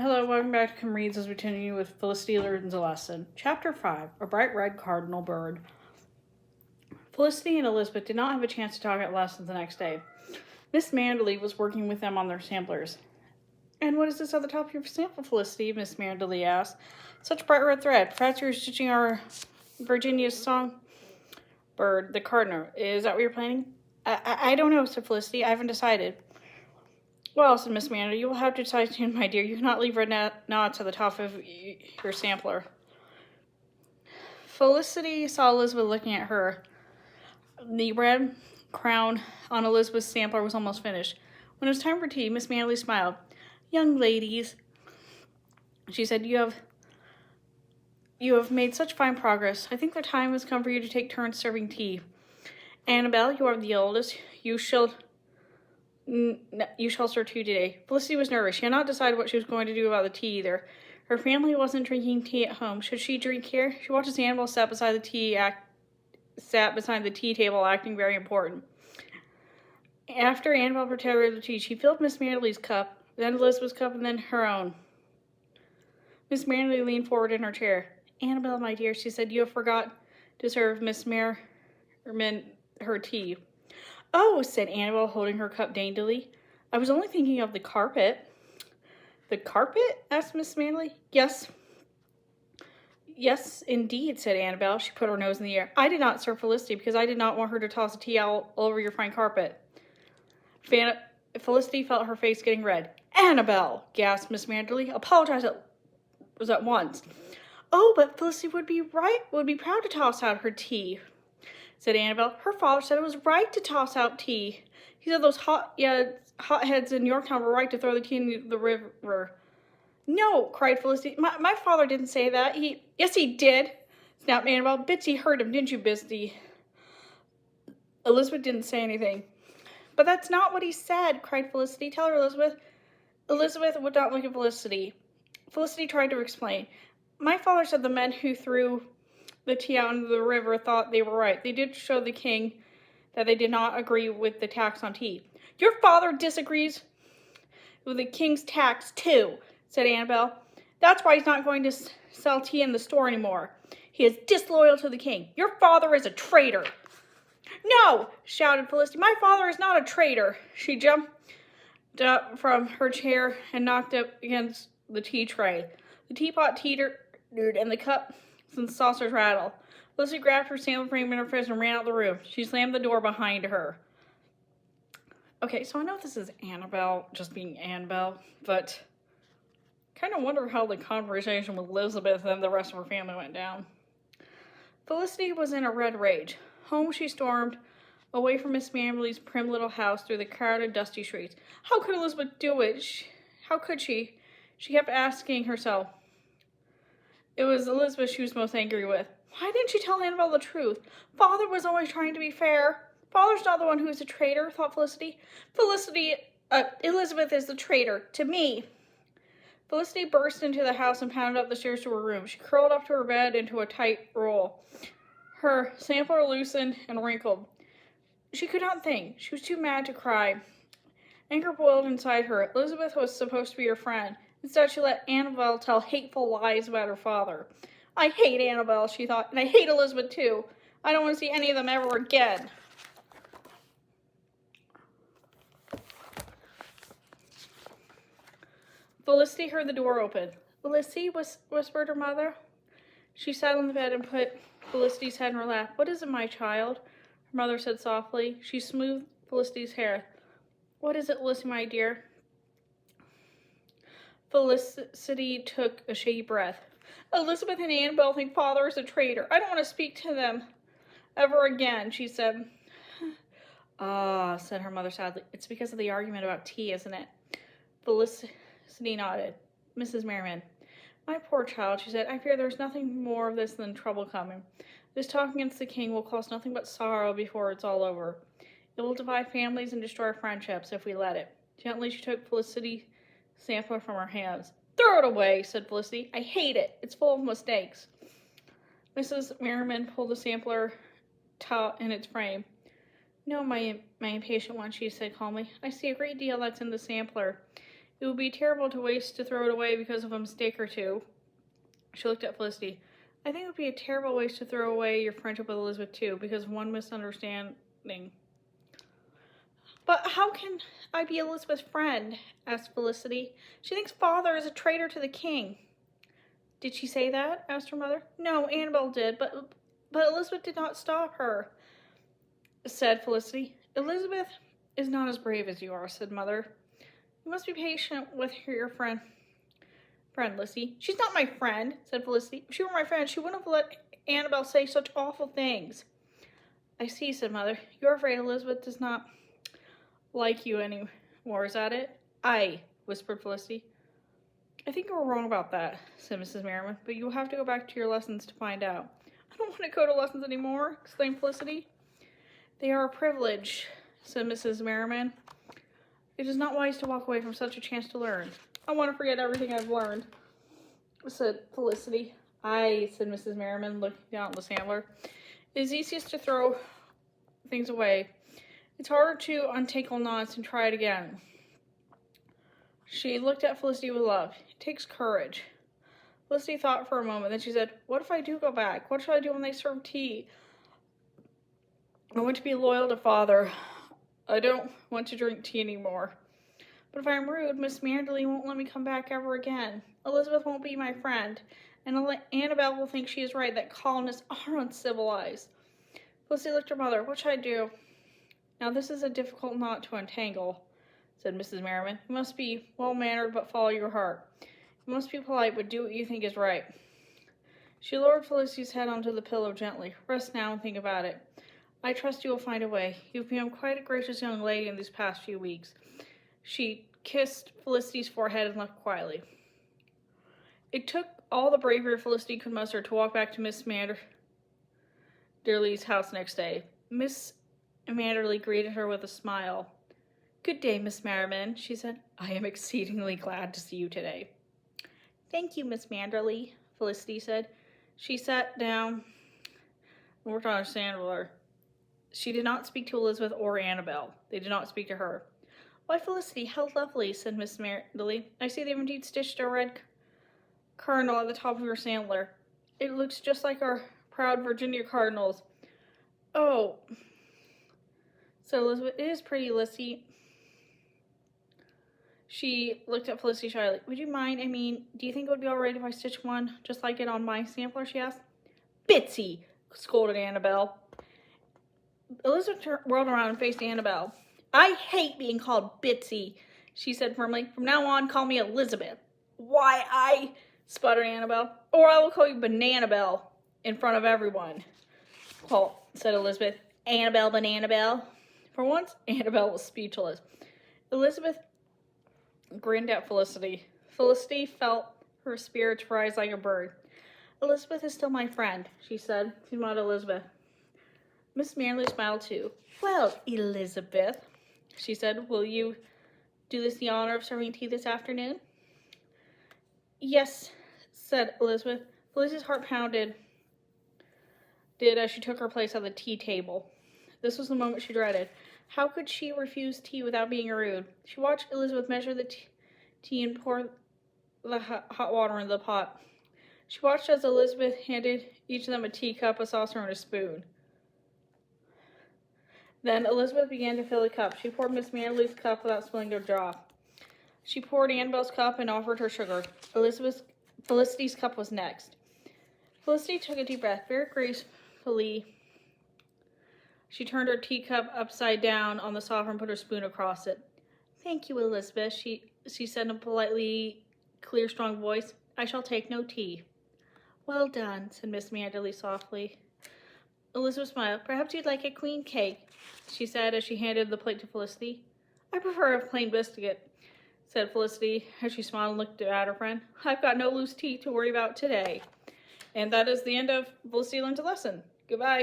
Hello, welcome back to Come Reads as we continue with Felicity learns a lesson. Chapter 5, A Bright Red Cardinal Bird. Felicity and Elizabeth did not have a chance to talk at lessons the next day. Miss Manderley was working with them on their samplers. "And what is this at the top of your sample, Felicity?" Miss Manderley asked. "Such bright red thread. Perhaps you're stitching our Virginia's song bird, the cardinal. Is that what you're planning?" I don't know," said Felicity. "I haven't decided." "Well," said Miss Manderley, "you will have to decide soon, my dear. You cannot leave red knots at the top of your sampler." Felicity saw Elizabeth looking at her. The red crown on Elizabeth's sampler was almost finished. When it was time for tea, Miss Manderley smiled. "Young ladies," she said, you have made such fine progress. I think the time has come for you to take turns serving tea. Annabelle, you are the eldest. You shall serve tea today." Felicity was nervous. She had not decided what she was going to do about the tea either. Her family wasn't drinking tea at home. Should she drink here? She watched as Annabelle sat beside the tea table, acting very important. After Annabelle prepared the tea, she filled Miss Manderley's cup, then Elizabeth's cup, and then her own. Miss Manderley leaned forward in her chair. "Annabelle, my dear," she said, "you have forgot to serve Miss Merriman her tea." "Oh," said Annabelle, holding her cup daintily. "I was only thinking of the carpet." "The carpet?" asked Miss Manderley. Yes, indeed," said Annabelle. She put her nose in the air. "I did not serve Felicity because I did not want her to toss the tea all over your fine carpet." Felicity felt her face getting red. "Annabelle!" gasped Miss Manderley. "Apologize at once." "Oh, but Felicity would be proud to toss out her tea," said Annabelle. "Her father said it was right to toss out tea. He said those hotheads in Yorktown were right to throw the tea in the river." "No," cried Felicity. My father didn't say that. Yes, he did," snapped Annabelle. "Bitsy heard him, didn't you, Bitsy?" Elizabeth didn't say anything. "But that's not what he said," cried Felicity. "Tell her, Elizabeth." Elizabeth would not look at Felicity. Felicity tried to explain. "My father said the men who threw the tea out into the river thought they were right. They did show the king that they did not agree with the tax on tea." "Your father disagrees with the king's tax, too," said Annabelle. "That's why he's not going to sell tea in the store anymore. He is disloyal to the king. Your father is a traitor." "No!" shouted Felicity. "My father is not a traitor." She jumped up from her chair and knocked up against the tea tray. The teapot teetered and the cups and saucers rattled. Felicity grabbed her sample frame in her fist and ran out the room. She slammed the door behind her. Okay, so I know this is Annabelle just being Annabelle, but I kind of wonder how the conversation with Elizabeth and the rest of her family went down. Felicity was in a red rage. Home she stormed, away from Miss Manderley's prim little house through the crowded, dusty streets. How could Elizabeth do it? How could she? She kept asking herself. It was Elizabeth she was most angry with. Why didn't she tell Annabelle the truth? Father was always trying to be fair. Father's not the one who is a traitor, thought Felicity. Elizabeth is the traitor to me. Felicity burst into the house and pounded up the stairs to her room. She curled up to her bed into a tight roll. Her sampler loosened and wrinkled. She could not think. She was too mad to cry. Anger boiled inside her. Elizabeth was supposed to be her friend. Instead, she let Annabelle tell hateful lies about her father. "I hate Annabelle," she thought, "and I hate Elizabeth too. I don't want to see any of them ever again." Felicity heard the door open. "Felicity," whispered her mother. She sat on the bed and put Felicity's head in her lap. "What is it, my child?" her mother said softly. She smoothed Felicity's hair. "What is it, Felicity, my dear?" Felicity took a shaky breath. "Elizabeth and Annabelle think Father is a traitor. I don't want to speak to them ever again," she said. "Ah," said her mother sadly. "It's because of the argument about tea, isn't it?" Felicity nodded. "Mrs. Merriman." "My poor child," she said. "I fear there's nothing more of this than trouble coming. This talk against the king will cause nothing but sorrow before it's all over. It will divide families and destroy friendships if we let it." Gently, she took Felicity's sampler from her hands. "Throw it away," said Felicity. "I hate it. It's full of mistakes." Mrs. Merriman pulled the sampler taut in its frame. "No, my impatient one," she said calmly. "I see a great deal that's in the sampler. It would be terrible to waste to throw it away because of a mistake or two. She looked at Felicity. I think it would be a terrible waste to throw away your friendship with Elizabeth, too, because of one misunderstanding. But how can I be Elizabeth's friend? Asked Felicity. She thinks father is a traitor to the king. Did she say that? Asked her mother. No, Annabelle did, but Elizabeth did not stop her, said Felicity. Elizabeth is not as brave as you are, said Mother. You must be patient with your friend, Lizzie. She's not my friend, said Felicity. If she were my friend, she wouldn't have let Annabelle say such awful things. I see, said Mother. You're afraid Elizabeth does not like you anymore, is that it? Aye, whispered Felicity. I think you were wrong about that, said Mrs. Merriman, but you'll have to go back to your lessons to find out. I don't want to go to lessons anymore, exclaimed Felicity. They are a privilege, said Mrs. Merriman. It is not wise to walk away from such a chance to learn. I want to forget everything I've learned, said Felicity. Aye, said Mrs. Merriman, looking down at the sampler. It is easiest to throw things away. It's harder to untangle knots and try it again. She looked at Felicity with love. It takes courage. Felicity thought for a moment. Then she said, what if I do go back? What shall I do when they serve tea? I want to be loyal to father. I don't want to drink tea anymore. But if I'm rude, Miss Manderley won't let me come back ever again. Elizabeth won't be my friend. And Annabelle will think she is right, that colonists are uncivilized. Felicity looked at her mother. What should I do? Now this is a difficult knot to untangle, said Mrs. Merriman. You must be well-mannered, but follow your heart. You must be polite, but do what you think is right. She lowered Felicity's head onto the pillow gently. Rest now and think about it. I trust you will find a way. You've become quite a gracious young lady in these past few weeks. She kissed Felicity's forehead and left quietly. It took all the bravery Felicity could muster to walk back to Miss Manderley's house next day. Miss Manderley greeted her with a smile. Good day, Miss Merriman, she said. I am exceedingly glad to see you today. Thank you, Miss Manderley, Felicity said. She sat down and worked on her sampler. She did not speak to Elizabeth or Annabelle. They did not speak to her. Why, Felicity, how lovely, said Miss Manderley. I see they've indeed stitched a red cardinal at the top of your sampler. It looks just like our proud Virginia cardinals. Oh, said Elizabeth. It is pretty, Lizzie. She looked at Felicity shyly. Would you mind? Do you think it would be all right if I stitched one just like it on my sampler, she asked. Bitsy, scolded Annabelle. Elizabeth whirled around and faced Annabelle. I hate being called Bitsy, she said firmly. From now on, call me Elizabeth. Why, sputtered Annabelle. Or I will call you Bananabelle in front of everyone, said Elizabeth. Annabelle, Bananabelle. For once, Annabelle was speechless. Elizabeth grinned at Felicity. Felicity felt her spirits rise like a bird. Elizabeth is still my friend, she said. She smiled at Elizabeth. Miss Manderley smiled too. Well, Elizabeth, she said, will you do us the honor of serving tea this afternoon? Yes, said Elizabeth. Felicity's heart pounded as she took her place at the tea table. This was the moment she dreaded. How could she refuse tea without being rude? She watched Elizabeth measure the tea and pour the hot water into the pot. She watched as Elizabeth handed each of them a teacup, a saucer, and a spoon. Then Elizabeth began to fill the cup. She poured Miss Manderley's cup without spilling a drop. She poured Annabelle's cup and offered her sugar. Felicity's cup was next. Felicity took a deep breath. Very gracefully, she turned her teacup upside down on the saucer and put her spoon across it. Thank you, Elizabeth, she said in a politely clear, strong voice. I shall take no tea. Well done, said Miss Manderley softly. Elizabeth smiled. Perhaps you'd like a queen cake, she said as she handed the plate to Felicity. I prefer a plain biscuit, said Felicity as she smiled and looked at her friend. I've got no loose teeth to worry about today. And that is the end of Felicity Learns a Lesson. Goodbye.